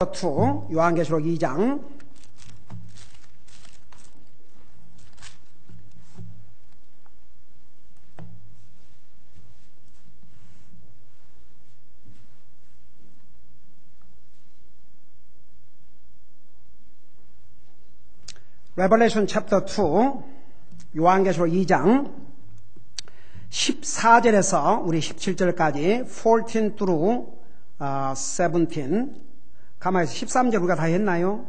2 요한계시록 2장 Revelation chapter 2 요한계시록 2장 14절에서 우리 17절까지 14 through 17 가만히 있어. 13절 우리가 다 했나요?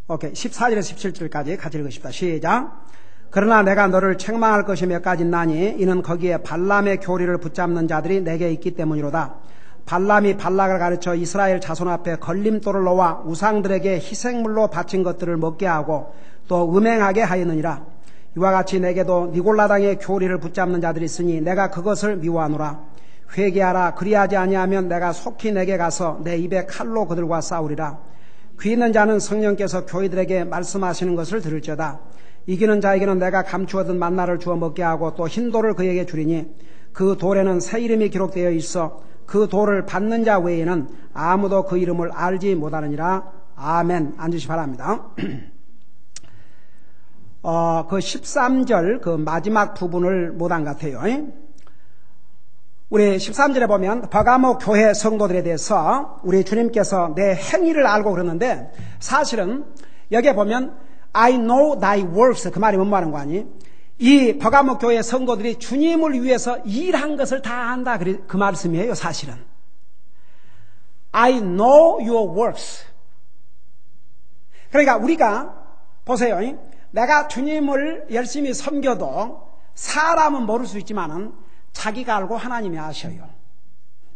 오케이. 14절에서 17절까지 같이 읽으십시다. 시작. 그러나 내가 너를 책망할 것이 몇 가지 있나니 이는 거기에 발람의 교리를 붙잡는 자들이 내게 있기 때문이로다. 발람이 발락을 가르쳐 이스라엘 자손 앞에 걸림돌을 놓아 우상들에게 희생물로 바친 것들을 먹게 하고 또 음행하게 하였느니라. 이와 같이 내게도 니골라당의 교리를 붙잡는 자들이 있으니 내가 그것을 미워하노라. 회개하라. 그리하지 아니하면 내가 속히 내게 가서 내 입에 칼로 그들과 싸우리라. 귀 있는 자는 성령께서 교회들에게 말씀하시는 것을 들을지어다. 이기는 자에게는 내가 감추어둔 만나를 주어 먹게 하고 또 흰 돌을 그에게 주리니 그 돌에는 새 이름이 기록되어 있어 그 돌을 받는 자 외에는 아무도 그 이름을 알지 못하느니라. 아멘. 앉으시 바랍니다. 그 13절 그 마지막 부분을 못한 것 같아요. 우리 13절에 보면 버가모 교회 성도들에 대해서 우리 주님께서 내 행위를 알고 그러는데 사실은 여기에 보면 I know thy works 그 말이 뭔 말인 거 아니? 이 버가모 교회 성도들이 주님을 위해서 일한 것을 다 안다 그 말씀이에요. 사실은 I know your works. 그러니까 우리가 보세요. 내가 주님을 열심히 섬겨도 사람은 모를 수 있지만은 자기가 알고 하나님이 아셔요.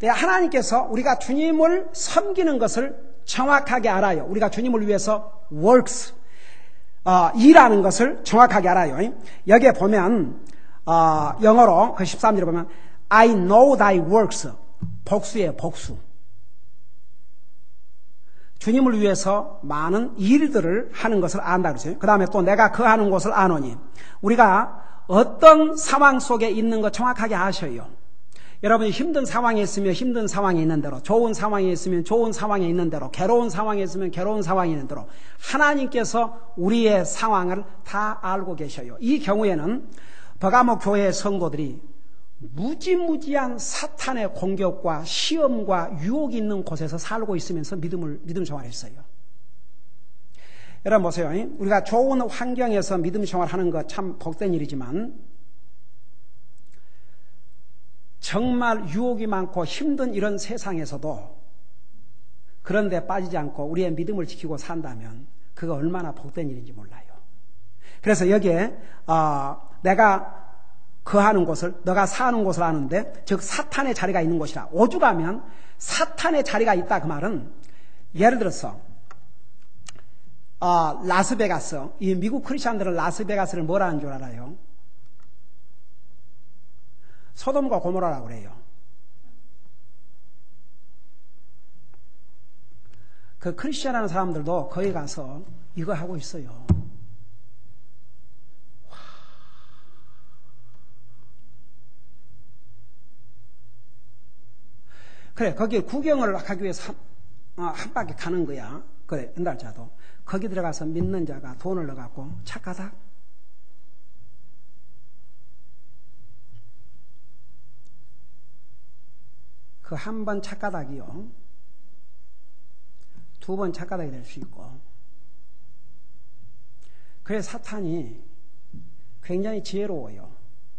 하나님께서 우리가 주님을 섬기는 것을 정확하게 알아요. 우리가 주님을 위해서 works, 일하는 것을 정확하게 알아요. 여기에 보면 영어로 그 13절에 보면 I know thy works, 복수예요. 복수. 주님을 위해서 많은 일들을 하는 것을 안다 그러죠. 그 다음에 또 내가 그 하는 것을 아노니 우리가 어떤 상황 속에 있는 거 정확하게 아셔요. 여러분이 힘든 상황에 있으면 힘든 상황에 있는 대로, 좋은 상황에 있으면 좋은 상황에 있는 대로, 괴로운 상황에 있으면 괴로운 상황에 있는 대로 하나님께서 우리의 상황을 다 알고 계셔요. 이 경우에는 버가모 교회의 성도들이 무지무지한 사탄의 공격과 시험과 유혹이 있는 곳에서 살고 있으면서 믿음 생활했어요. 여러분 보세요. 우리가 좋은 환경에서 믿음 생활하는 것 참 복된 일이지만 정말 유혹이 많고 힘든 이런 세상에서도 그런 데 빠지지 않고 우리의 믿음을 지키고 산다면 그거 얼마나 복된 일인지 몰라요. 그래서 여기에 내가 거하는 곳을 너가 사는 곳을 아는데 즉 사탄의 자리가 있는 곳이라. 오죽하면 사탄의 자리가 있다 그 말은 예를 들어서 라스베가스, 이 미국 크리스천들은 라스베가스를 뭐라 하는 줄 알아요? 소돔과 고모라라고 그래요. 그 크리스천하는 사람들도 거기 가서 이거 하고 있어요. 그래, 거기에 구경을 하기 위해서 한 바퀴 가는 거야. 그래, 옛날 자도. 거기 들어가서 믿는 자가 돈을 넣어갖고 착하다. 그 한 번 착가닥이요. 두 번 착가닥이 될 수 있고. 그래서 사탄이 굉장히 지혜로워요.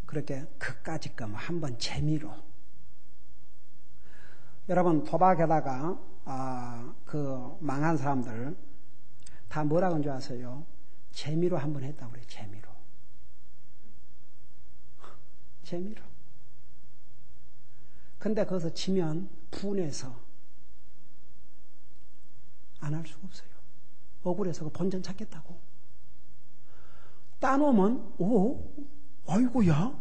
그렇게 그까짓거 한 번 재미로. 여러분 도박에다가 그 망한 사람들 다 뭐라고 하는 줄 아세요? 재미로 한번 했다고 그래요. 재미로. 재미로. 근데 거기서 지면 분해서 안 할 수가 없어요. 억울해서 그 본전 찾겠다고. 따놓으면 아이고야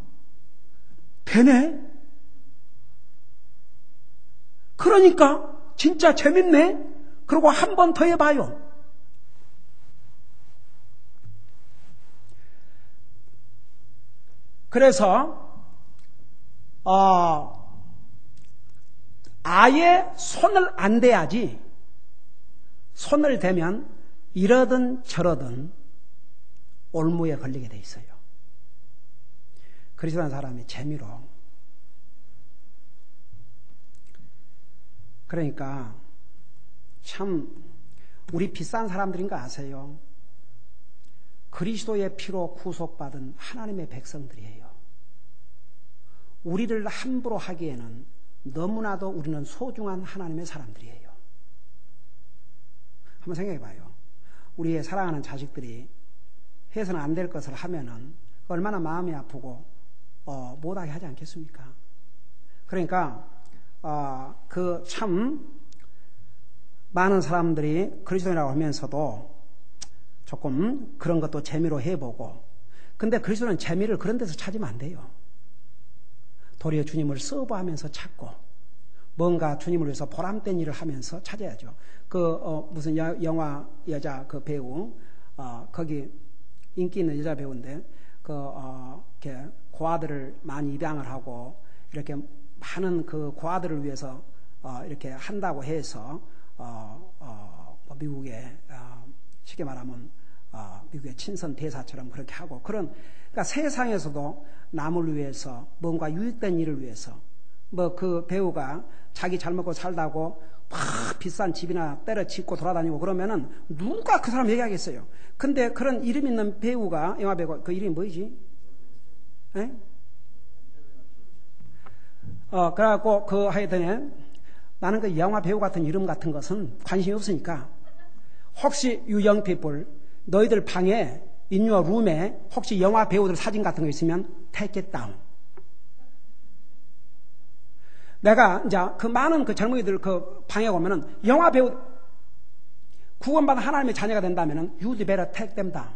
되네. 그러니까 진짜 재밌네. 그리고 한 번 더 해봐요. 그래서 아예 손을 안 대야지 손을 대면 이러든 저러든 올무에 걸리게 돼 있어요. 그리스도라는 사람이 재미로. 그러니까 참 우리 비싼 사람들인 거 아세요? 그리스도의 피로 구속받은 하나님의 백성들이에요. 우리를 함부로 하기에는 너무나도 우리는 소중한 하나님의 사람들이에요. 한번 생각해 봐요. 우리의 사랑하는 자식들이 해서는 안 될 것을 하면은 얼마나 마음이 아프고 못하게 하지 않겠습니까? 그러니까 그 참 많은 사람들이 그리스도인이라고 하면서도 조금 그런 것도 재미로 해보고, 근데 그리스도는 재미를 그런 데서 찾으면 안 돼요. 도리어 주님을 서브하면서 찾고 뭔가 주님을 위해서 보람된 일을 하면서 찾아야죠. 무슨 영화 여자 그 배우 거기 인기 있는 여자 배우인데 이렇게 고아들을 많이 입양을 하고 이렇게 많은 그 고아들을 위해서 이렇게 한다고 해서 미국의 쉽게 말하면 미국의 친선 대사처럼 그렇게 하고 그러니까 세상에서도 남을 위해서 뭔가 유익된 일을 위해서 그 배우가 자기 잘 먹고 살다고 막 비싼 집이나 때려짓고 돌아다니고 그러면은 누가 그 사람 얘기하겠어요. 근데 그런 이름 있는 배우가 영화 배우 그 이름이 뭐지? 에? 그래갖고 하여튼에 나는 그 영화 배우 같은 이름 같은 것은 관심이 없으니까 혹시 you young people 너희들 방에 in your room에 혹시 영화 배우들 사진 같은 거 있으면 take it down. 내가 이제 그 많은 그 젊은이들 그 방에 오면은 영화 배우 구원받은 하나님의 자녀가 된다면은 you'd better take them down.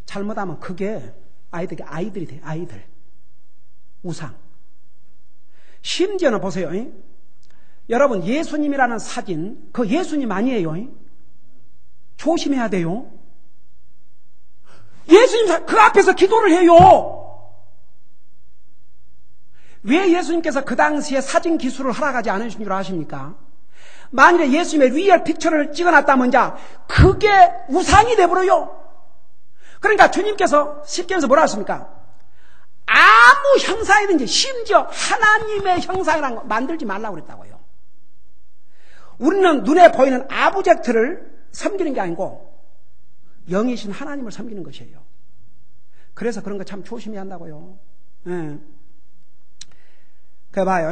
잘못하면 그게 아이들이 돼. 아이들 우상. 심지어는 보세요. 여러분 예수님이라는 사진 그 예수님 아니에요. 조심해야 돼요. 예수님 그 앞에서 기도를 해요. 왜 예수님께서 그 당시에 사진 기술을 허락하지 않으신 줄 아십니까? 만일에 예수님의 리얼 픽처를 찍어놨다면 그게 우상이 돼버려요. 그러니까 주님께서 십계명에서 뭐라 하십니까? 아무 형상이든지 심지어 하나님의 형상이라는 거 만들지 말라고 그랬다고요. 우리는 눈에 보이는 아브젝트를 섬기는 게 아니고 영이신 하나님을 섬기는 것이에요. 그래서 그런 거 참 조심해야 한다고요. 예. 그 봐요.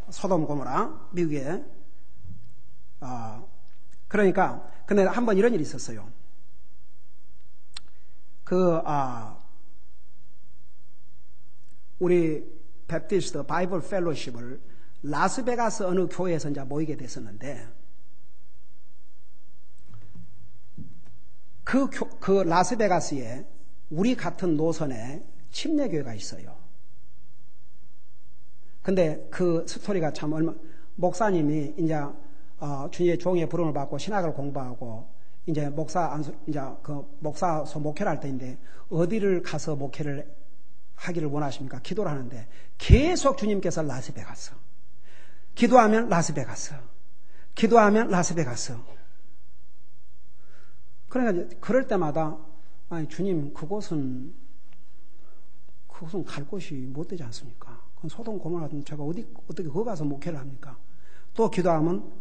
소돔 고모라 미국에 그러니까 근데 한번 이런 일이 있었어요. 우리 베프티스트 바이블 펠로십을 라스베가스 어느 교회에서 이제 모이게 됐었는데 그 라스베가스에 우리 같은 노선에 침례교회가 있어요. 근데 그 스토리가 참 목사님이 이제 주님의 종의 부름을 받고 신학을 공부하고 이제 목사소 목회를 할 때인데 어디를 가서 목회를 하기를 원하십니까? 기도를 하는데 계속 주님께서 라스베가스 기도하면 라스베가스 기도하면 라스베가스. 그러니까 그럴 때마다 아니 주님 그곳은 갈 곳이 못 되지 않습니까? 그건 소돔 고모라 제가 어떻게 거기 가서 목회를 합니까? 또 기도하면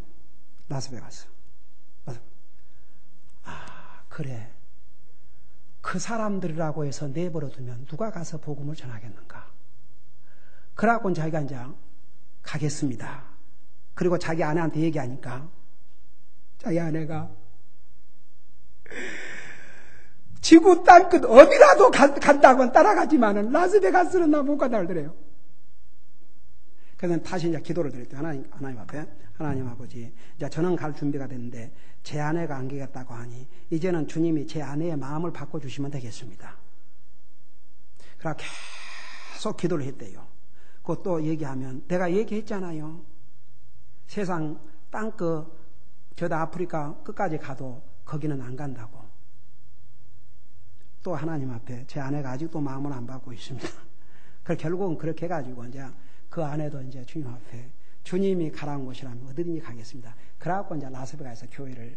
라스베가스. 그래. 그 사람들이라고 해서 내버려두면 누가 가서 복음을 전하겠는가? 그래갖고 자기가 이제 가겠습니다. 그리고 자기 아내한테 얘기하니까 자기 아내가 지구 땅끝 어디라도 간다고는 따라가지만은 라스베가스는 나 못 간다 그러더래요. 그래서 다시 이제 기도를 드렸대요. 하나님 앞에. 하나님 아버지, 이제 저는 갈 준비가 됐는데 제 아내가 안 가겠다고 하니 이제는 주님이 제 아내의 마음을 바꿔주시면 되겠습니다. 그러고 계속 기도를 했대요. 그것도 얘기하면 내가 얘기했잖아요. 세상 땅끝 저다 아프리카 끝까지 가도 거기는 안 간다고. 아직도 하나님 앞에 제 아내가 아직도 마음을 안 받고 있습니다. 그래서 결국은 그렇게 해가지고 이제 그 아내도 이제 주님 앞에 주님이 가라는 곳이라면 어디든지 가겠습니다. 그래갖고 이제 라스베가스에서 교회를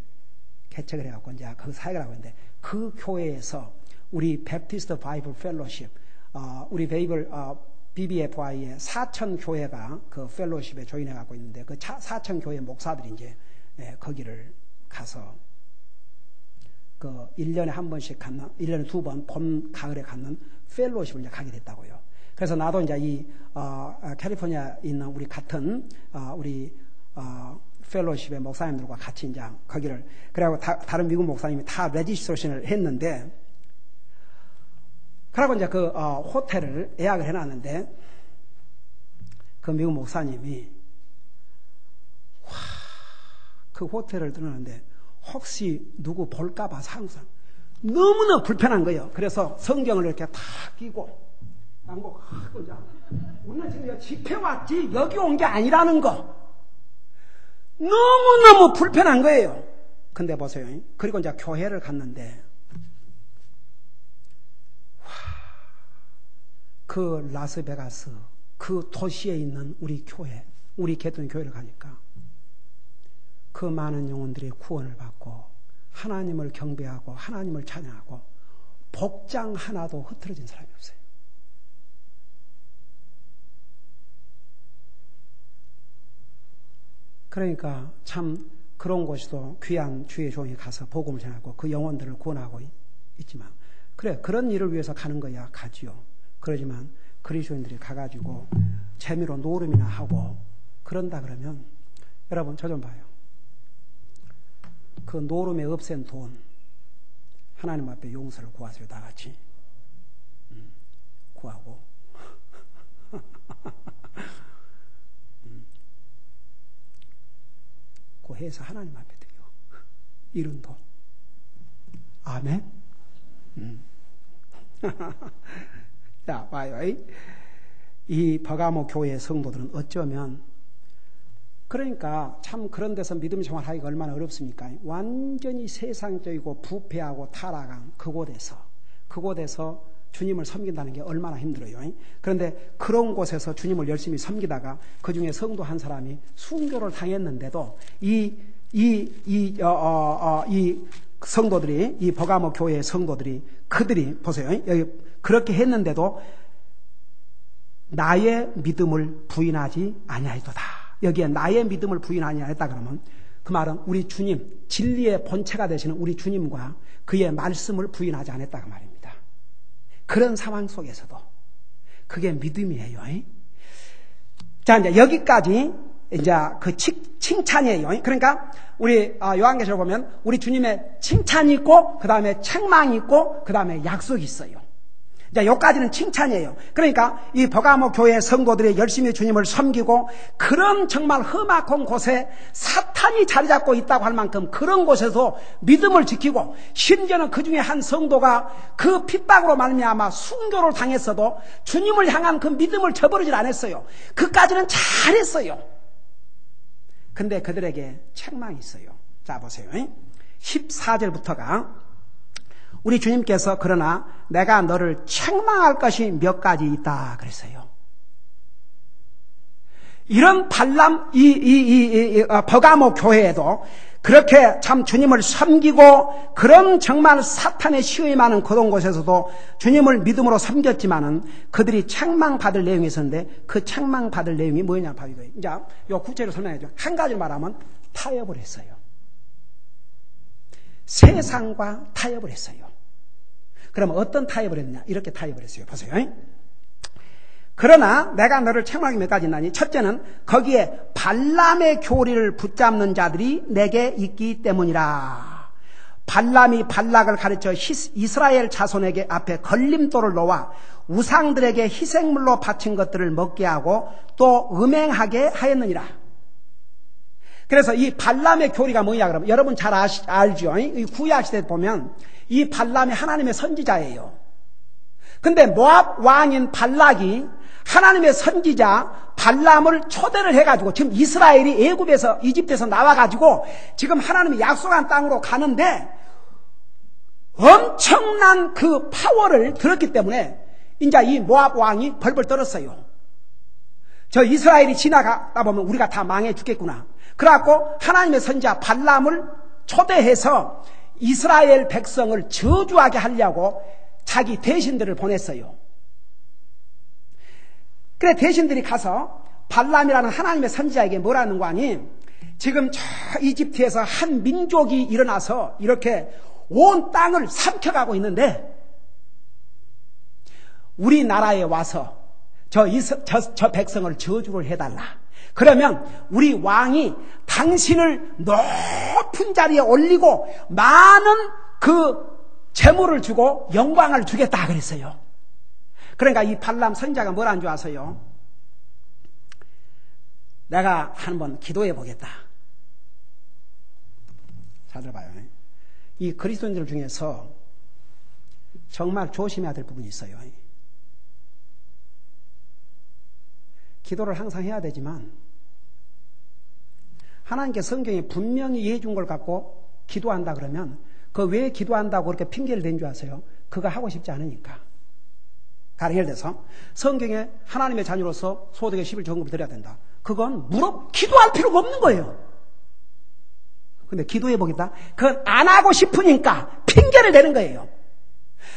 개척을 해갖고 이제 그 사역을 하고 있는데 그 교회에서 우리 베프티스트 바이블 펠로십, 우리 BBFI의 사천 교회가 그 펠로십에 조인해갖고 있는데 그 사천 교회 목사들이 이제 거기를 가서 그 1년에 한 번씩 갖는, 1년에 2번 봄, 가을에 갖는 펠로십을 이제 가게 됐다고요. 그래서 나도 이제 이 캘리포니아에 있는 우리 같은 우리 펠로십의 목사님들과 같이 이제 거기를 그래고 다른 미국 목사님이 다 레지스트레이션을 했는데 그러고 이제 그 호텔을 예약을 해놨는데 그 미국 목사님이 그 호텔을 들었는데 혹시 누구 볼까봐 항상 너무나 불편한 거예요. 그래서 성경을 이렇게 탁 끼고 양복 하고 이제 우리는 지금 집회 왔지 여기 온 게 아니라는 거 너무너무 불편한 거예요. 근데 보세요. 그리고 이제 교회를 갔는데 그 라스베가스 그 도시에 있는 우리 교회, 우리 개돈 교회를 가니까 그 많은 영혼들이 구원을 받고 하나님을 경배하고 하나님을 찬양하고 복장 하나도 흐트러진 사람이 없어요. 그러니까 참 그런 곳에도 귀한 주의 종이 가서 복음을 전하고 그 영혼들을 구원하고 있지만 그래 그런 일을 위해서 가는 거야 가지요. 그러지만 그리스도인들이 가가지고 재미로 노름이나 하고 그런다 그러면 여러분 저 좀 봐요. 그 노름에 없앤 돈 하나님 앞에 용서를 구하세요. 다 같이 구하고 해서 하나님 앞에 드려. 이런 돈. 아멘. 자, 봐요. 이 버가모 교회의 성도들은 어쩌면 그러니까 참 그런 데서 믿음 생활하기가 얼마나 어렵습니까? 완전히 세상적이고 부패하고 타락한 그곳에서 주님을 섬긴다는 게 얼마나 힘들어요. 그런데 그런 곳에서 주님을 열심히 섬기다가 그 중에 성도 한 사람이 순교를 당했는데도 이 성도들이 이 버가모 교회의 성도들이 그들이 보세요. 여기 그렇게 했는데도 나의 믿음을 부인하지 아니하였도다. 여기에 나의 믿음을 부인하지 아니하였다 그러면 그 말은 우리 주님 진리의 본체가 되시는 우리 주님과 그의 말씀을 부인하지 않았다 그 말입니다. 그런 상황 속에서도 그게 믿음이에요. 자, 이제 여기까지 이제 그 칭찬이에요. 그러니까 우리 요한계시록 보면 우리 주님의 칭찬이 있고 그 다음에 책망이 있고 그 다음에 약속이 있어요. 자, 여기까지는 칭찬이에요. 그러니까 이 버가모 교회 성도들이 열심히 주님을 섬기고 그런 정말 험악한 곳에 사탄이 자리 잡고 있다고 할 만큼 그런 곳에서 믿음을 지키고 심지어는 그 중에 한 성도가 그 핍박으로 말미암아 순교를 당했어도 주님을 향한 그 믿음을 저버리질 않았어요. 그까지는 잘했어요. 근데 그들에게 책망이 있어요. 자, 보세요. 14절부터가 우리 주님께서 그러나 내가 너를 책망할 것이 몇 가지 있다 그랬어요. 이런 버가모 교회에도 그렇게 참 주님을 섬기고 그런 정말 사탄의 시험이 많은 그런 곳에서도 주님을 믿음으로 섬겼지만은 그들이 책망받을 내용이 있었는데 그 책망받을 내용이 뭐냐 봐요. 이제 요 구체로 설명해줘. 한 가지로 말하면 타협을 했어요. 세상과 타협을 했어요. 그럼 어떤 타협을 했느냐? 이렇게 타협을 했어요. 보세요. 그러나 내가 너를 책망하기 몇 가지 있나니 첫째는 거기에 발람의 교리를 붙잡는 자들이 내게 있기 때문이라. 발람이 발락을 가르쳐 이스라엘 자손에게 앞에 걸림돌을 놓아 우상들에게 희생물로 바친 것들을 먹게 하고 또 음행하게 하였느니라. 그래서 이 발람의 교리가 뭐냐 그러면 여러분 잘 알죠. 이 구약 시대 보면 이 발람이 하나님의 선지자예요. 근데 모압 왕인 발락이 하나님의 선지자 발람을 초대를 해가지고 지금 이스라엘이 애굽에서 이집트에서 나와가지고 지금 하나님이 약속한 땅으로 가는데 엄청난 그 파워를 들었기 때문에 이제 이 모압 왕이 벌벌 떨었어요. 저 이스라엘이 지나가다 보면 우리가 다 망해 죽겠구나. 그래갖고 하나님의 선지자 발람을 초대해서 이스라엘 백성을 저주하게 하려고 자기 대신들을 보냈어요. 그래 대신들이 가서 발람이라는 하나님의 선지자에게 뭐라는 거 아니? 지금 저 이집트에서 한 민족이 일어나서 이렇게 온 땅을 삼켜가고 있는데 우리나라에 와서 저 백성을 저주를 해달라. 그러면 우리 왕이 당신을 높은 자리에 올리고 많은 그 재물을 주고 영광을 주겠다 그랬어요. 그러니까 이 발람 선지자가 뭐라는 줄 아세요? 내가 한번 기도해 보겠다. 잘 들어봐요. 이 그리스도인들 중에서 정말 조심해야 될 부분이 있어요. 기도를 항상 해야 되지만 하나님께 성경에 분명히 얘기해 준 걸 갖고 기도한다 그러면 그 왜 기도한다고 그렇게 핑계를 댄 줄 아세요? 그거 하고 싶지 않으니까. 가령 예를 들어서 성경에 하나님의 자녀로서 소득의 11조금을 드려야 된다. 그건 기도할 필요가 없는 거예요. 근데 기도해 보겠다? 그건 안 하고 싶으니까 핑계를 대는 거예요.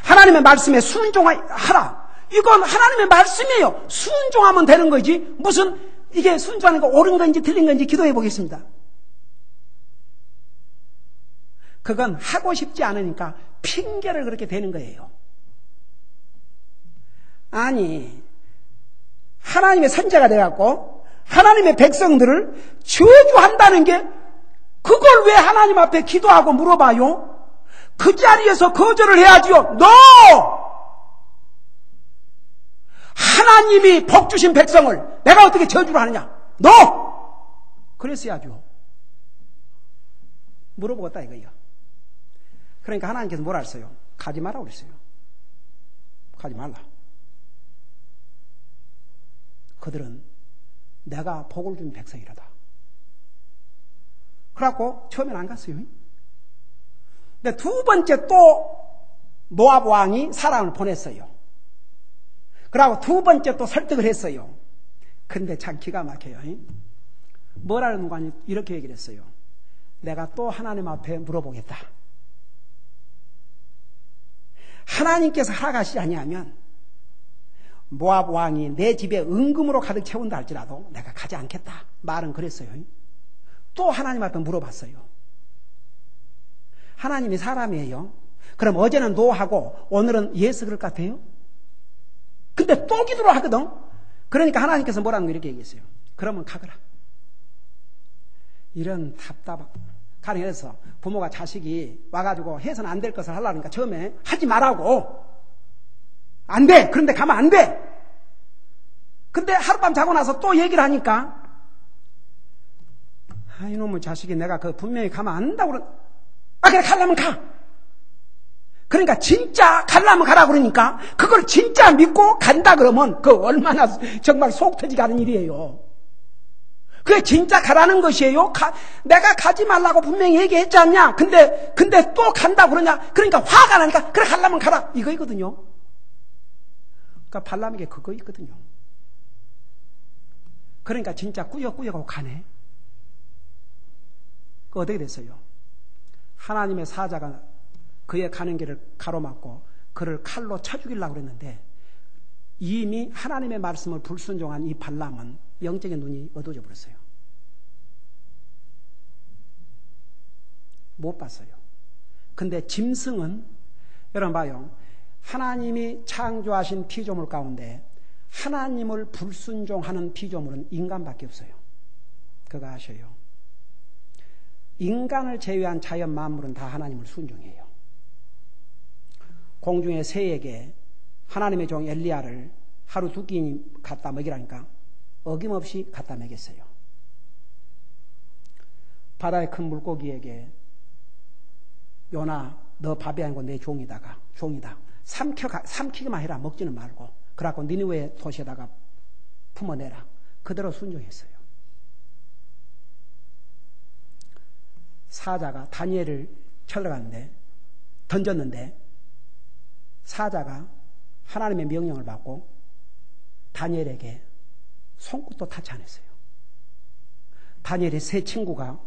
하나님의 말씀에 순종하라. 이건 하나님의 말씀이에요. 순종하면 되는 거지. 무슨 이게 순종하는 거 옳은 건지 틀린 건지 기도해 보겠습니다. 그건 하고 싶지 않으니까 핑계를 그렇게 대는 거예요. 아니, 하나님의 선지자가 돼갖고 하나님의 백성들을 저주한다는 게 그걸 왜 하나님 앞에 기도하고 물어봐요? 그 자리에서 거절을 해야지요. No! 하나님이 복 주신 백성을 내가 어떻게 저주를 하느냐? No! 그랬어야죠. 물어보겠다 이거예요. 그러니까 하나님께서 뭐라 했어요? 가지 마라고 그랬어요. 가지 말라. 그들은 내가 복을 준 백성이라다. 그래갖고 처음엔 안 갔어요. 근데 두 번째 또 모압 왕이 사람을 보냈어요. 그러고 두 번째 또 설득을 했어요. 근데 참 기가 막혀요. 뭐라는 거 아니 이렇게 얘기를 했어요. 내가 또 하나님 앞에 물어보겠다. 하나님께서 허락하시지 아니하면 모압 왕이 내 집에 은금으로 가득 채운다 할지라도 내가 가지 않겠다. 말은 그랬어요. 또 하나님 앞에 물어봤어요. 하나님이 사람이에요. 그럼 어제는 노하고 오늘은 예스 그럴 것 같아요? 근데 또 기도를 하거든. 그러니까 하나님께서 뭐라는 거 이렇게 얘기했어요. 그러면 가거라. 이런 답답한 가령해서 부모가 자식이 와가지고 해서는 안 될 것을 하려니까 처음에 하지 말라고. 안 돼. 그런데 가면 안 돼. 근데 하룻밤 자고 나서 또 얘기를 하니까 이놈의 자식이 내가 그 분명히 가면 안 된다고 그래 가려면 가. 그러니까 진짜 가려면 가라 그러니까 그걸 진짜 믿고 간다 그러면 그 얼마나 정말 속 터지게 하는 일이에요. 그게 진짜 가라는 것이에요. 내가 가지 말라고 분명히 얘기했지 않냐. 근데 또 간다 그러냐. 그러니까 화가 나니까 그래 가려면 가라 이거이거든요. 그러니까 발람에게 그거 있거든요. 그러니까 진짜 꾸역꾸역하고 가네. 그 어떻게 됐어요? 하나님의 사자가 그의 가는 길을 가로막고 그를 칼로 쳐 죽이려고 그랬는데 이미 하나님의 말씀을 불순종한 이 발람은 영적인 눈이 어두워져 버렸어요. 못 봤어요. 근데 짐승은 여러분 봐요. 하나님이 창조하신 피조물 가운데 하나님을 불순종하는 피조물은 인간밖에 없어요. 그거 아셔요. 인간을 제외한 자연 만물은 다 하나님을 순종해요. 공중의 새에게 하나님의 종 엘리야를 하루 두 끼 갖다 먹이라니까 어김없이 갖다 먹였어요. 바다의 큰 물고기에게 요나 너 밥이 아니고 내 종이다. 삼키기만 해라. 먹지는 말고. 그래갖고 니느웨 도시에다가 품어내라. 그대로 순종했어요. 사자가 다니엘을 던졌는데 사자가 하나님의 명령을 받고 다니엘에게 손끝도 타치 않았어요. 다니엘의 세 친구가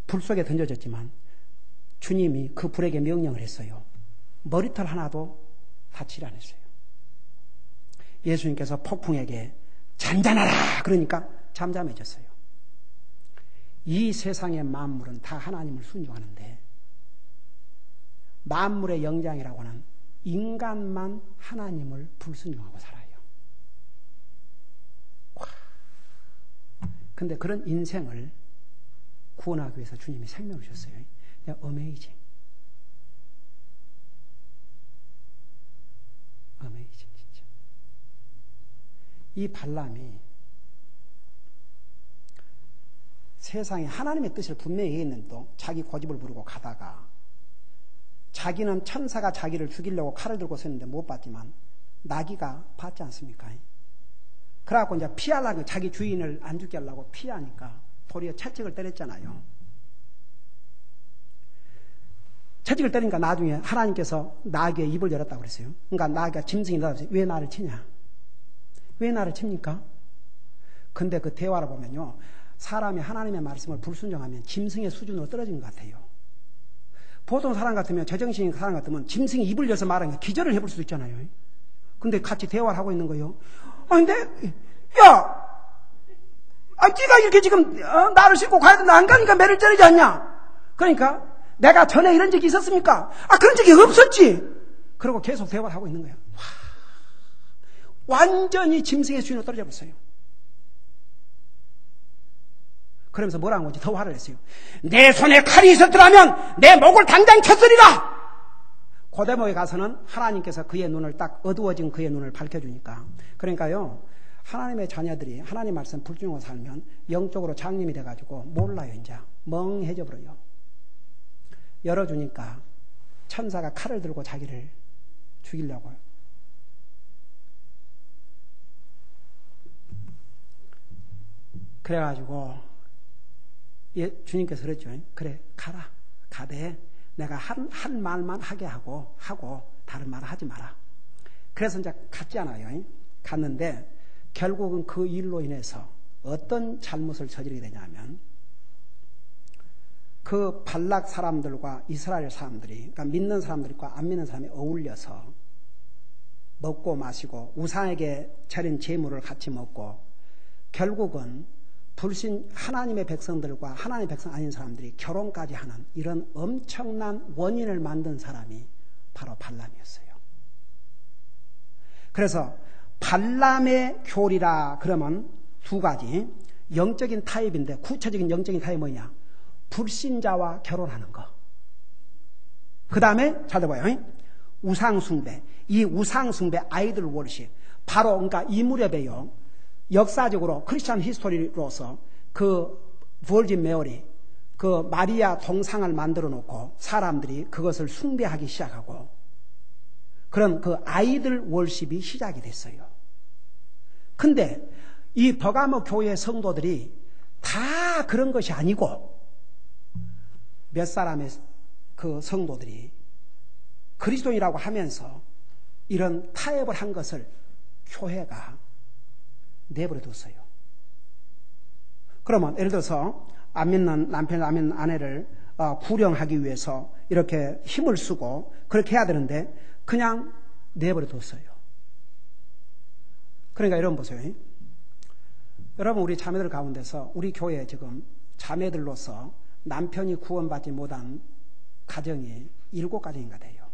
불 속에 던져졌지만 주님이 그 불에게 명령을 했어요. 머리털 하나도 다치지 않았어요. 예수님께서 폭풍에게 잠잠하라 그러니까 잠잠해졌어요. 이 세상의 만물은 다 하나님을 순종하는데 만물의 영장이라고는 인간만 하나님을 불순종하고 살아요. 근데 그런 인생을 구원하기 위해서 주님이 생명을 주셨어요. 어메이징. 어메이징 진짜. 이 발람이 세상에 하나님의 뜻을 분명히 얘기했는데도 자기 고집을 부리고 가다가 자기는 천사가 자기를 죽이려고 칼을 들고 섰는데 못 봤지만 나귀가 봤지 않습니까? 그래갖고 이제 피하려고 자기 주인을 안 죽게 하려고 피하니까 도리어 채찍을 때렸잖아요. 채찍을 때리니까 나중에 하나님께서 나귀의 입을 열었다고 그랬어요. 그러니까 나귀가 짐승이 나왔어요. 왜 나를 치냐? 왜 나를 칩니까? 근데 그 대화를 보면요. 사람이 하나님의 말씀을 불순종하면 짐승의 수준으로 떨어진 것 같아요. 보통 사람 같으면 제정신인 사람 같으면 짐승이 입을 열어서 말하는 게 기절을 해볼 수도 있잖아요. 근데 같이 대화를 하고 있는 거예요. 근데 야, 네가 이렇게 지금 나를 싣고 가야 된다 안 가니까 매를 때리지 않냐? 그러니까 내가 전에 이런 적이 있었습니까? 그런 적이 없었지. 그리고 계속 대화를 하고 있는 거예요. 완전히 짐승의 수준으로 떨어져 버렸어요. 그러면서 뭐라는 거지? 더 화를 냈어요. 내 손에 칼이 있었더라면 내 목을 당장 쳤으리라. 그 대목에 가서는 하나님께서 그의 눈을 딱 어두워진 그의 눈을 밝혀주니까. 그러니까요. 하나님의 자녀들이 하나님 말씀 불순종하고 살면 영적으로 장님이 돼가지고 몰라요. 이제 멍해져 버려요. 열어주니까 천사가 칼을 들고 자기를 죽이려고요. 그래가지고 주님께서 그랬죠. 그래 가라. 가되 내가 한 말만 하게 하고 다른 말 하지 마라. 그래서 이제 갔잖아요. 갔는데 결국은 그 일로 인해서 어떤 잘못을 저지르게 되냐면 그 발락 사람들과 이스라엘 사람들이 그러니까 믿는 사람들과 안 믿는 사람이 어울려서 먹고 마시고 우상에게 차린 제물을 같이 먹고 결국은 불신 하나님의 백성들과 하나님의 백성 아닌 사람들이 결혼까지 하는 이런 엄청난 원인을 만든 사람이 바로 발람이었어요. 그래서 발람의 교리라 그러면 두 가지 영적인 타입인데 구체적인 영적인 타입이 뭐냐? 불신자와 결혼하는 거. 그 다음에 잘 들어봐요. 우상숭배. 이 우상숭배 아이들 워십. 바로 그러니까 이 무렵에요. 역사적으로 크리스천 히스토리로서 그 버진 메어리 그 마리아 동상을 만들어 놓고 사람들이 그것을 숭배하기 시작하고 그런 그 아이들 월십이 시작이 됐어요. 근데 이 버가모 교회 성도들이 다 그런 것이 아니고 몇 사람의 그 성도들이 그리스도인이라고 하면서 이런 타협을 한 것을 교회가 내버려뒀어요. 그러면 예를 들어서 안 믿는 남편, 안 믿는 아내를 구령하기 위해서 이렇게 힘을 쓰고 그렇게 해야 되는데 그냥 내버려뒀어요. 그러니까 여러분 보세요. 여러분 우리 자매들 가운데서 우리 교회에 지금 자매들로서 남편이 구원받지 못한 가정이 7가정인가 돼요.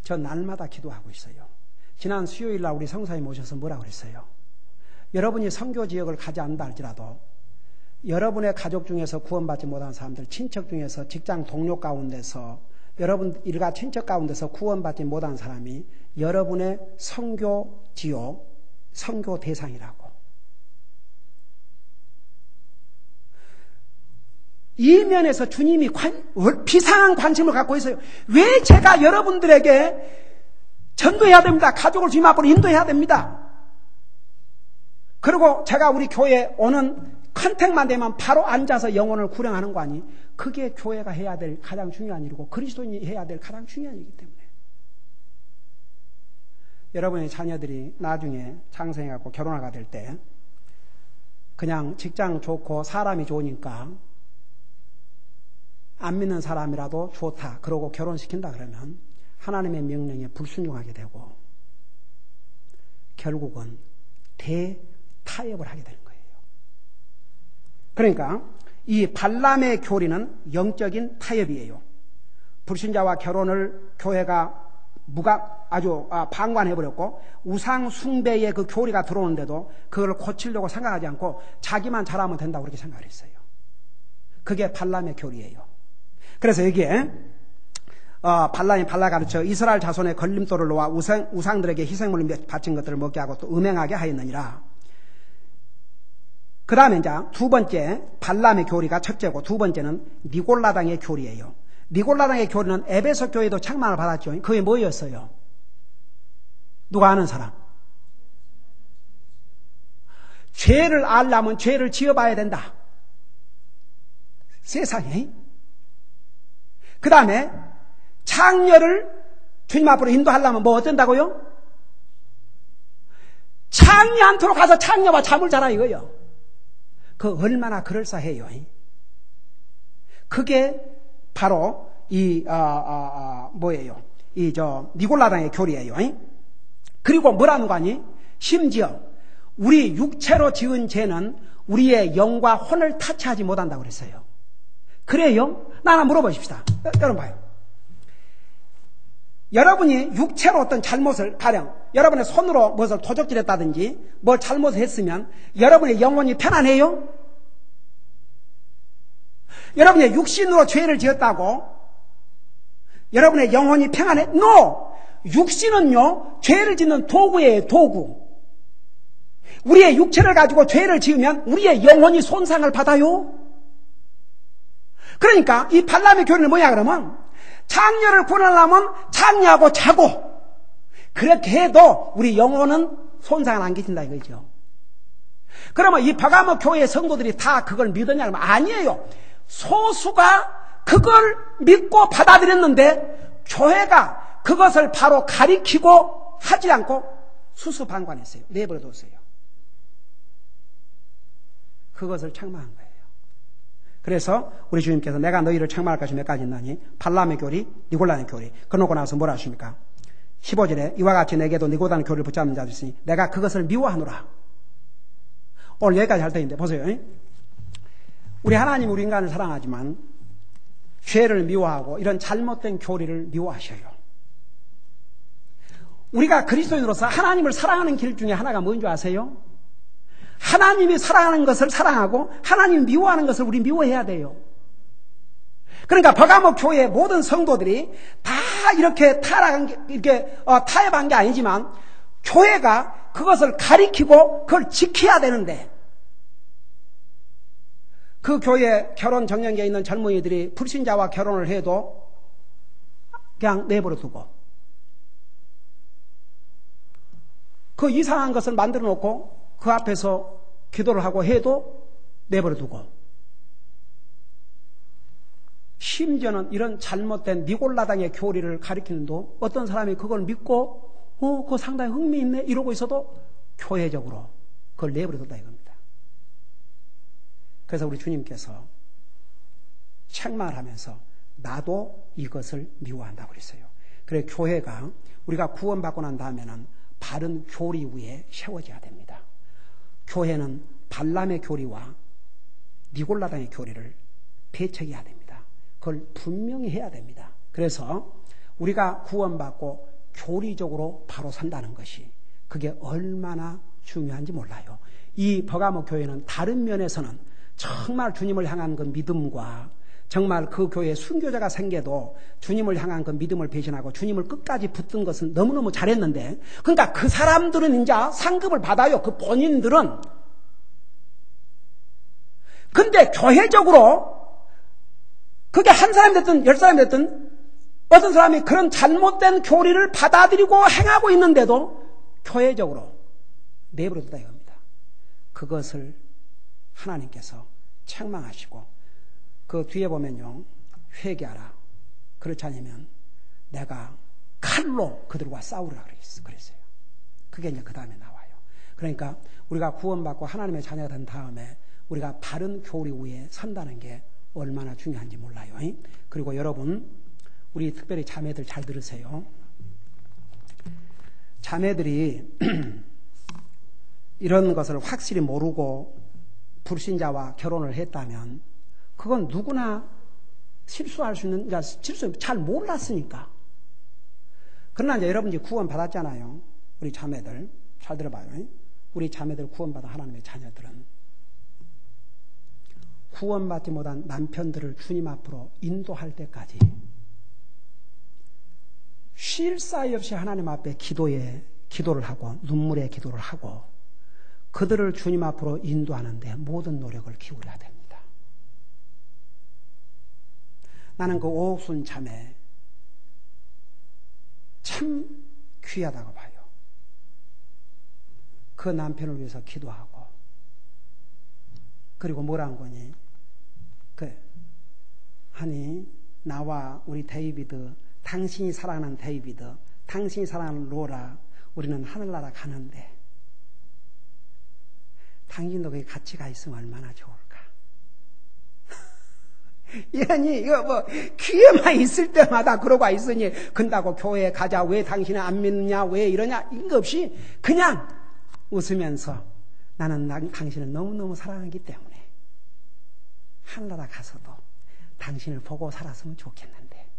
저 날마다 기도하고 있어요. 지난 수요일 날 우리 성사님 오셔서 뭐라고 그랬어요? 여러분이 선교 지역을 가지 않는다 할지라도 여러분의 가족 중에서 구원받지 못한 사람들, 친척 중에서 직장 동료 가운데서 여러분 일가 친척 가운데서 구원받지 못한 사람이 여러분의 선교 지역, 선교 대상이라고. 이 면에서 주님이 비상한 관심을 갖고 있어요. 왜 제가 여러분들에게 전도해야 됩니다. 가족을 주님 앞으로 인도해야 됩니다. 그리고 제가 우리 교회에 오는 컨택만 되면 바로 앉아서 영혼을 구령하는 거 아니? 그게 교회가 해야 될 가장 중요한 일이고 그리스도인이 해야 될 가장 중요한 일이기 때문에 여러분의 자녀들이 나중에 장성해갖고 결혼하게 될 때 그냥 직장 좋고 사람이 좋으니까 안 믿는 사람이라도 좋다 그러고 결혼시킨다 그러면 하나님의 명령에 불순종하게 되고 결국은 대타협을 하게 되는 거예요. 그러니까 이 발람의 교리는 영적인 타협이에요. 불신자와 결혼을 교회가 아주 방관해버렸고 우상 숭배의 그 교리가 들어오는데도 그걸 고치려고 생각하지 않고 자기만 잘하면 된다고 그렇게 생각을 했어요. 그게 발람의 교리예요. 그래서 여기에 발람이 가르쳐 이스라엘 자손의 걸림돌을 놓아 우상들에게 희생물을 바친 것들을 먹게 하고 또 음행하게 하였느니라. 그 다음에 이제 두 번째 발람의 교리가 첫째고 두 번째는 니골라당의 교리예요. 니골라당의 교리는 에베소 교회도 책망을 받았죠. 그게 뭐였어요? 누가 아는 사람? 죄를 알려면 죄를 지어봐야 된다. 세상에. 그 다음에 창녀를 주님 앞으로 인도하려면 뭐 어쩐다고요? 창녀한테로 가서 창녀와 잠을 자라 이거요. 그 얼마나 그럴싸해요. 그게 바로 뭐예요? 니골라당의 교리예요. 그리고 뭐라는 거 아니? 심지어 우리 육체로 지은 죄는 우리의 영과 혼을 타치하지 못한다고 그랬어요. 그래요? 나 하나 물어보십시다. 여러분 봐요. 여러분이 육체로 어떤 잘못을 가령 여러분의 손으로 무엇을 도적질했다든지 뭘 잘못을 했으면 여러분의 영혼이 편안해요? 여러분의 육신으로 죄를 지었다고 여러분의 영혼이 평안해? No! 육신은요 죄를 짓는 도구예요. 도구. 우리의 육체를 가지고 죄를 지으면 우리의 영혼이 손상을 받아요. 그러니까 이 발람의 교리는 뭐냐 그러면 창녀를 구원하려면 창녀하고 자고 그렇게 해도 우리 영혼은 손상을 안 끼친다 이거죠. 그러면 이 버가모 교회의 성도들이 다 그걸 믿었냐 그러면 아니에요. 소수가 그걸 믿고 받아들였는데 교회가 그것을 바로 가리키고 하지 않고 수수방관했어요. 내버려뒀어요. 그것을 책망한 거예요. 그래서 우리 주님께서 내가 너희를 책망할 것이 몇 가지 있나니 발람의 교리, 니골라의 교리. 그러고 나서 뭐라 하십니까? 15절에 이와 같이 내게도 니골라의 교리를 붙잡는 자도 있으니 내가 그것을 미워하노라. 오늘 여기까지 할 때인데 보세요. 우리 하나님 우리 인간을 사랑하지만 죄를 미워하고 이런 잘못된 교리를 미워하셔요. 우리가 그리스도인으로서 하나님을 사랑하는 길 중에 하나가 뭔지 아세요? 하나님이 사랑하는 것을 사랑하고 하나님이 미워하는 것을 우리 미워해야 돼요. 그러니까 버가모 교회의 모든 성도들이 다 이렇게 타협한 게 아니지만 교회가 그것을 가리키고 그걸 지켜야 되는데 그 교회 결혼 정년기에 있는 젊은이들이 불신자와 결혼을 해도 그냥 내버려 두고 그 이상한 것을 만들어 놓고 그 앞에서 기도를 하고 해도 내버려 두고 심지어는 이런 잘못된 니골라당의 교리를 가리키는도 어떤 사람이 그걸 믿고 그거 상당히 흥미있네 이러고 있어도 교회적으로 그걸 내버려 둔다 이겁니다. 그래서 우리 주님께서 책망을 하면서 나도 이것을 미워한다고 그랬어요. 그래서 교회가 우리가 구원받고 난 다음에는 바른 교리 위에 세워져야 됩니다. 교회는 발람의 교리와 니골라당의 교리를 배척해야 됩니다. 그걸 분명히 해야 됩니다. 그래서 우리가 구원받고 교리적으로 바로 선다는 것이 그게 얼마나 중요한지 몰라요. 이 버가모 교회는 다른 면에서는 정말 주님을 향한 그 믿음과 정말 그 교회에 순교자가 생겨도 주님을 향한 그 믿음을 배신하고 주님을 끝까지 붙든 것은 너무너무 잘했는데 그러니까 그 사람들은 이제 상급을 받아요. 그 본인들은. 근데 교회적으로 그게 한 사람이 됐든 10사람이 됐든 어떤 사람이 그런 잘못된 교리를 받아들이고 행하고 있는데도 교회적으로 내버려두다 이겁니다. 그것을 하나님께서 책망하시고 그 뒤에 보면요 회개하라. 그렇지 않으면 내가 칼로 그들과 싸우라 그랬어요. 그게 이제 그 다음에 나와요. 그러니까 우리가 구원받고 하나님의 자녀가 된 다음에 우리가 바른 교리 위에 선다는 게 얼마나 중요한지 몰라요. 그리고 여러분, 우리 특별히 자매들 잘 들으세요. 자매들이 이런 것을 확실히 모르고 불신자와 결혼을 했다면 그건 누구나 실수할 수 있는, 실수 잘 몰랐으니까. 그러나 이제 여러분이 구원 받았잖아요. 우리 자매들 잘 들어봐요. 우리 자매들 구원받은 하나님의 자녀들은 구원받지 못한 남편들을 주님 앞으로 인도할 때까지 쉴 사이 없이 하나님 앞에 기도를 하고 눈물의 기도를 하고 그들을 주님 앞으로 인도하는데 모든 노력을 기울여야 됩니다. 나는 그 오옥순 자매 참 귀하다고 봐요. 그 남편을 위해서 기도하고 그리고 뭐라는 거니? 하니 나와 우리 데이비드, 당신이 사랑하는 데이비드, 당신이 사랑하는 로라, 우리는 하늘나라 가는데 당신도 거기 같이 가 있으면 얼마나 좋을까? 이러니 이거 뭐 귀에만 있을 때마다 그러고 있으니 근다고 교회에 가자, 왜 당신은 안 믿느냐, 왜 이러냐, 이거 없이 그냥 웃으면서 나는 당신을 너무너무 사랑하기 때문에 하늘나라 가서도 당신을 보고 살았으면 좋겠는데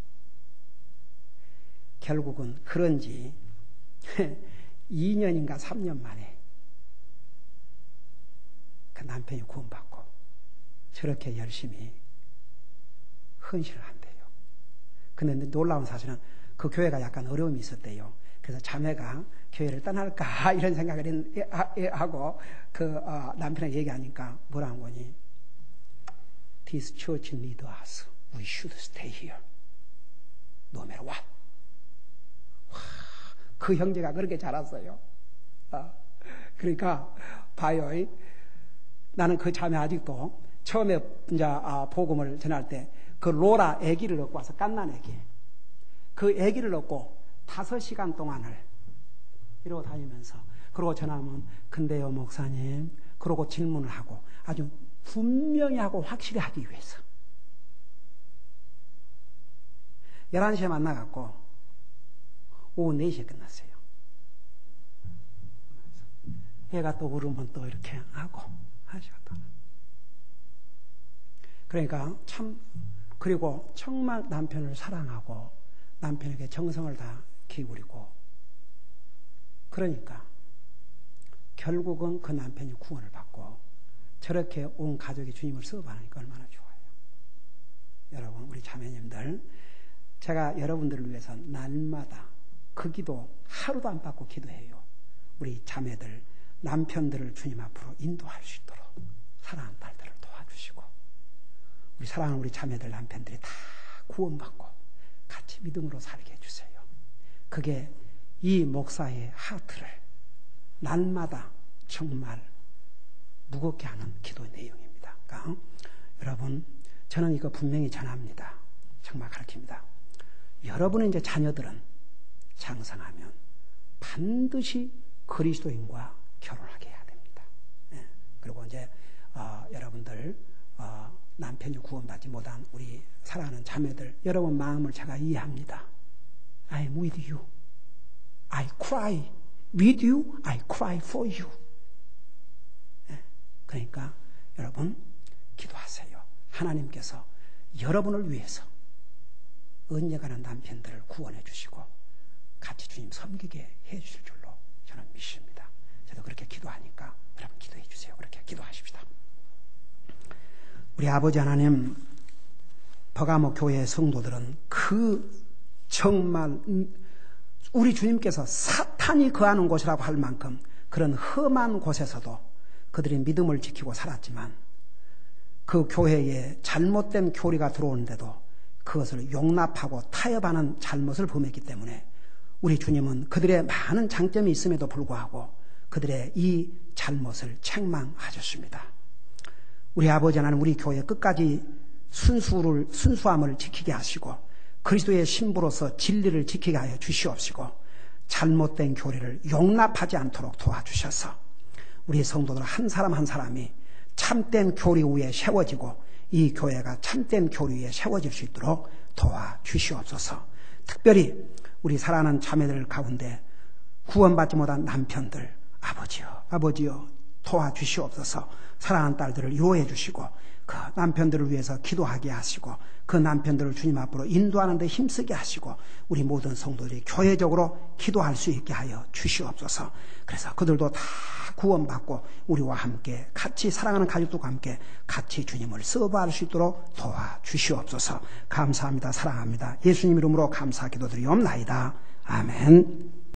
결국은 그런지 2년인가 3년 만에 그 남편이 구원받고 저렇게 열심히 헌신을 한대요. 근데 놀라운 사실은 그 교회가 약간 어려움이 있었대요. 그래서 자매가 교회를 떠날까 이런 생각을 하고 남편에게 얘기하니까 뭐라는 거니? This church needs us. We should stay here. No matter what. 와, 그 형제가 그렇게 자랐어요. 그러니까 봐요. 나는 그 자매 아직도 처음에 이제 복음을 전할 때 그 로라 아기를 얻고 와서 갓난 아기. 그 아기를 얻고 5시간 동안을 이러고 다니면서 그러고 전하면 근데요 목사님 그러고 질문을 하고 아주 분명히 하고 확실히 하기 위해서 11시에 만나갖고 오후 4시에 끝났어요. 애가 또 울으면 또 이렇게 하고 하시거든. 그러니까 참 그리고 정말 남편을 사랑하고 남편에게 정성을 다 기울이고 그러니까 결국은 그 남편이 구원을 받고 저렇게 온 가족이 주님을 수업하니까 얼마나 좋아요. 여러분 우리 자매님들 제가 여러분들을 위해서 날마다 그 기도 하루도 안 빠고 기도해요. 우리 자매들 남편들을 주님 앞으로 인도할 수 있도록 사랑하는 딸들을 도와주시고 우리 사랑하는 우리 자매들 남편들이 다 구원받고 같이 믿음으로 살게 해주세요. 그게 이 목사의 하트를 날마다 정말 무겁게 하는 기도 내용입니다. 그러니까 여러분 저는 이거 분명히 전합니다. 정말 가르칩니다. 여러분의 이제 자녀들은 장성하면 반드시 그리스도인과 결혼하게 해야 됩니다. 예. 그리고 이제 여러분들 남편이 구원받지 못한 우리 사랑하는 자매들 여러분 마음을 제가 이해합니다. I'm with you. I cry with you. I cry for you. 예. 그러니까 여러분 기도하세요. 하나님께서 여러분을 위해서 언제가는 남편들을 구원해 주시고 같이 주님 섬기게 해 주실 줄로 저는 믿습니다. 저도 그렇게 기도하니까 여러분 기도해 주세요. 그렇게 기도하십시다. 우리 아버지 하나님, 버가모 교회의 성도들은 그 정말 우리 주님께서 사탄이 거하는 곳이라고 할 만큼 그런 험한 곳에서도 그들이 믿음을 지키고 살았지만 그 교회에 잘못된 교리가 들어오는데도 그것을 용납하고 타협하는 잘못을 범했기 때문에 우리 주님은 그들의 많은 장점이 있음에도 불구하고 그들의 이 잘못을 책망하셨습니다. 우리 아버지 하나님 우리 교회 끝까지 순수함을 지키게 하시고 그리스도의 신부로서 진리를 지키게 하여 주시옵시고 잘못된 교리를 용납하지 않도록 도와주셔서 우리 성도들 한 사람 한 사람이 참된 교리 위에 세워지고 이 교회가 참된 교리 위에 세워질 수 있도록 도와주시옵소서. 특별히 우리 사랑하는 자매들 가운데 구원받지 못한 남편들, 아버지요 도와주시옵소서. 사랑하는 딸들을 유호해 주시고 그 남편들을 위해서 기도하게 하시고 그 남편들을 주님 앞으로 인도하는 데 힘쓰게 하시고 우리 모든 성도들이 교회적으로 기도할 수 있게 하여 주시옵소서. 그래서 그들도 다 구원받고 우리와 함께 같이 사랑하는 가족들과 함께 같이 주님을 서브할 수 있도록 도와주시옵소서. 감사합니다. 사랑합니다. 예수님 이름으로 감사 기도드리옵나이다. 아멘.